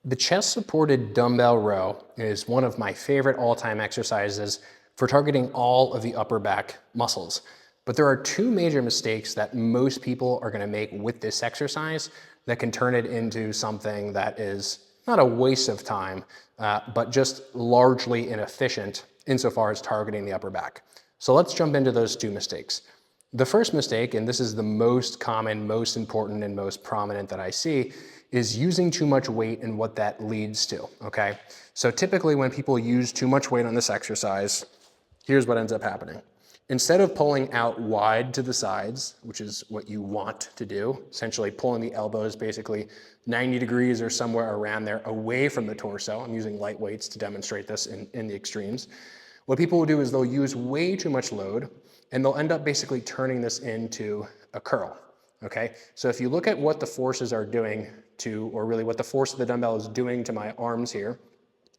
The chest supported dumbbell row is one of my favorite all-time exercises for targeting all of the upper back muscles. But there are two major mistakes that most people are going to make with this exercise that can turn it into something that is not a waste of time, but just largely inefficient insofar as targeting the upper back. So let's jump into those two mistakes. The first mistake, and this is the most common, most important, and most prominent that I see, is using too much weight and what that leads to, okay? So typically when people use too much weight on this exercise, here's what ends up happening. Instead of pulling out wide to the sides, which is what you want to do, essentially pulling the elbows basically 90 degrees or somewhere around there away from the torso, I'm using light weights to demonstrate this in the extremes, what people will do is they'll use way too much load and they'll end up basically turning this into a curl, okay? So if you look at what the forces are doing to, or really what the force of the dumbbell is doing to my arms here,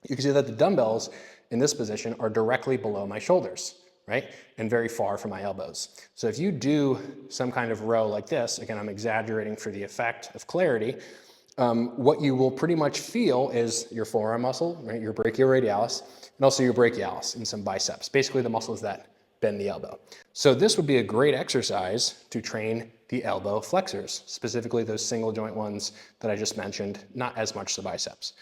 you can see that the dumbbells in this position are directly below my shoulders, right? And very far from my elbows. So if you do some kind of row like this, again, I'm exaggerating for the effect of clarity, what you will pretty much feel is your forearm muscle, right? Your brachioradialis, and also your brachialis and some biceps, basically the muscles that bend the elbow. So this would be a great exercise to train the elbow flexors, specifically those single joint ones that I just mentioned, not as much the biceps.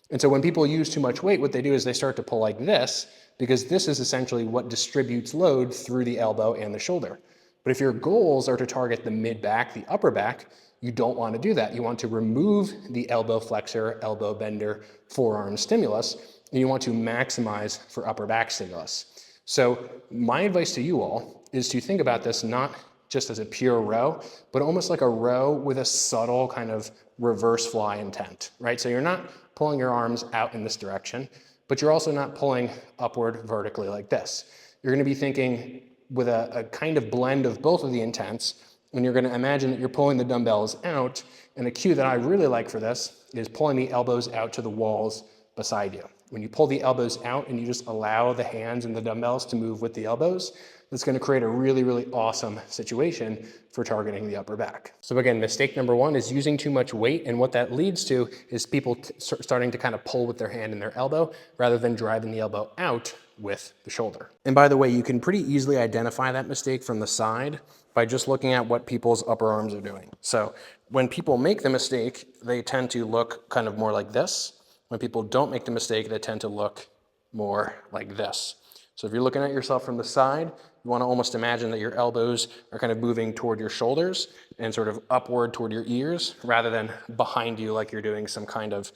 And so when people use too much weight, what they do is they start to pull like this, because this is essentially what distributes load through the elbow and the shoulder. But if your goals are to target the mid-back, the upper back, you don't want to do that. You want to remove the elbow flexor, elbow bender, forearm stimulus, and you want to maximize for upper back stimulus. So my advice to you all is to think about this not just as a pure row, but almost like a row with a subtle kind of reverse fly intent, right? So you're not pulling your arms out in this direction, but you're also not pulling upward vertically like this. You're going to be thinking with a kind of blend of both of the intents, and you're going to imagine that you're pulling the dumbbells out, and a cue that I really like for this is pulling the elbows out to the walls beside you. When you pull the elbows out and you just allow the hands and the dumbbells to move with the elbows, that's going to create a really, really awesome situation for targeting the upper back. So again, mistake number one is using too much weight, and what that leads to is people starting to kind of pull with their hand and their elbow rather than driving the elbow out with the shoulder. And by the way, you can pretty easily identify that mistake from the side by just looking at what people's upper arms are doing. So when people make the mistake, they tend to look kind of more like this. When people don't make the mistake, they tend to look more like this. So if you're looking at yourself from the side, you want to almost imagine that your elbows are kind of moving toward your shoulders and sort of upward toward your ears rather than behind you like you're doing some kind of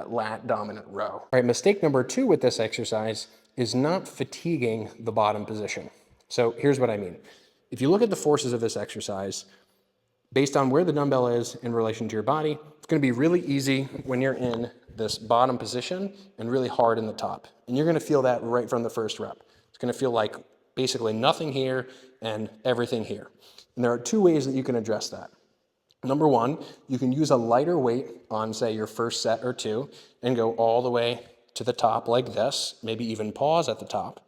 lat dominant row. All right, mistake number two with this exercise is not fatiguing the bottom position. So here's what I mean. If you look at the forces of this exercise, based on where the dumbbell is in relation to your body, it's going to be really easy when you're in this bottom position and really hard in the top. And you're going to feel that right from the first rep. It's going to feel like basically nothing here and everything here. And there are two ways that you can address that. Number one, you can use a lighter weight on, say, your first set or two and go all the way to the top like this, maybe even pause at the top.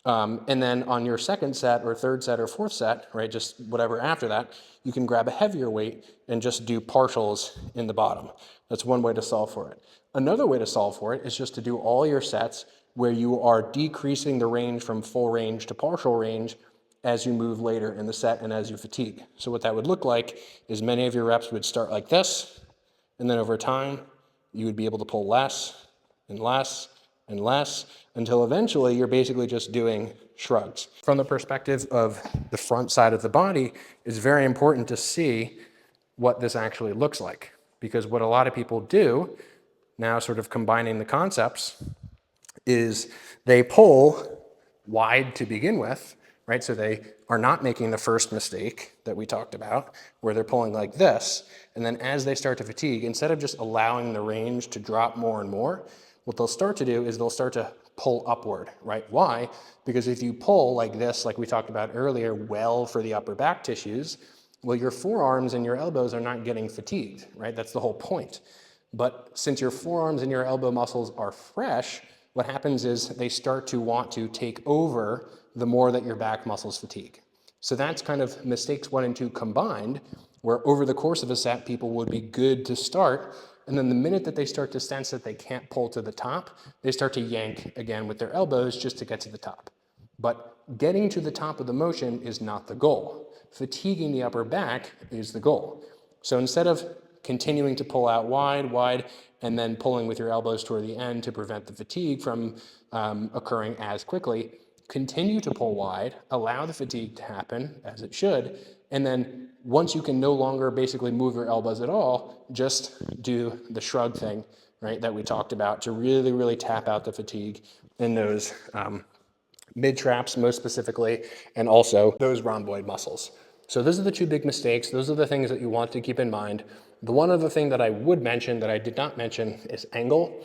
And then on your second set or third set or fourth set, right, just whatever after that, you can grab a heavier weight and just do partials in the bottom. That's one way to solve for it. Another way to solve for it is just to do all your sets where you are decreasing the range from full range to partial range as you move later in the set and as you fatigue. So what that would look like is many of your reps would start like this, and then over time, you would be able to pull less and less and less until eventually you're basically just doing shrugs. From the perspective of the front side of the body, it's very important to see what this actually looks like, because what a lot of people do, now sort of combining the concepts, is they pull wide to begin with, right? So they are not making the first mistake that we talked about, where they're pulling like this, and then as they start to fatigue, instead of just allowing the range to drop more and more, what they'll start to do is they'll start to pull upward, right? Why? Because if you pull like this, like we talked about earlier, well for the upper back tissues, well, your forearms and your elbows are not getting fatigued, right? That's the whole point. But since your forearms and your elbow muscles are fresh, what happens is they start to want to take over the more that your back muscles fatigue. So that's kind of mistakes 1 and 2 combined, where over the course of a set, people would be good to start And then the minute that they start to sense that they can't pull to the top, they start to yank again with their elbows just to get to the top. But getting to the top of the motion is not the goal. Fatiguing the upper back is the goal. So instead of continuing to pull out wide, and then pulling with your elbows toward the end to prevent the fatigue from occurring as quickly, continue to pull wide, allow the fatigue to happen as it should, and then once you can no longer basically move your elbows at all, just do the shrug thing, right, that we talked about to really, really tap out the fatigue in those mid traps most specifically, and also those rhomboid muscles. So those are the two big mistakes. Those are the things that you want to keep in mind. The one other thing that I would mention that I did not mention is angle.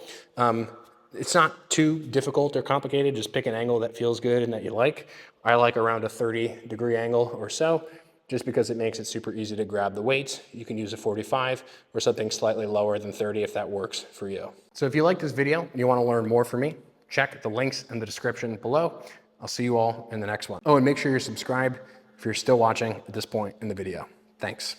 It's not too difficult or complicated. Just pick an angle that feels good and that you like. I like around a 30-degree angle or so, just because it makes it super easy to grab the weights. You can use a 45 or something slightly lower than 30 if that works for you. So if you like this video and you want to learn more from me, check the links in the description below. I'll see you all in the next one. Oh, and make sure you're subscribed if you're still watching at this point in the video. Thanks.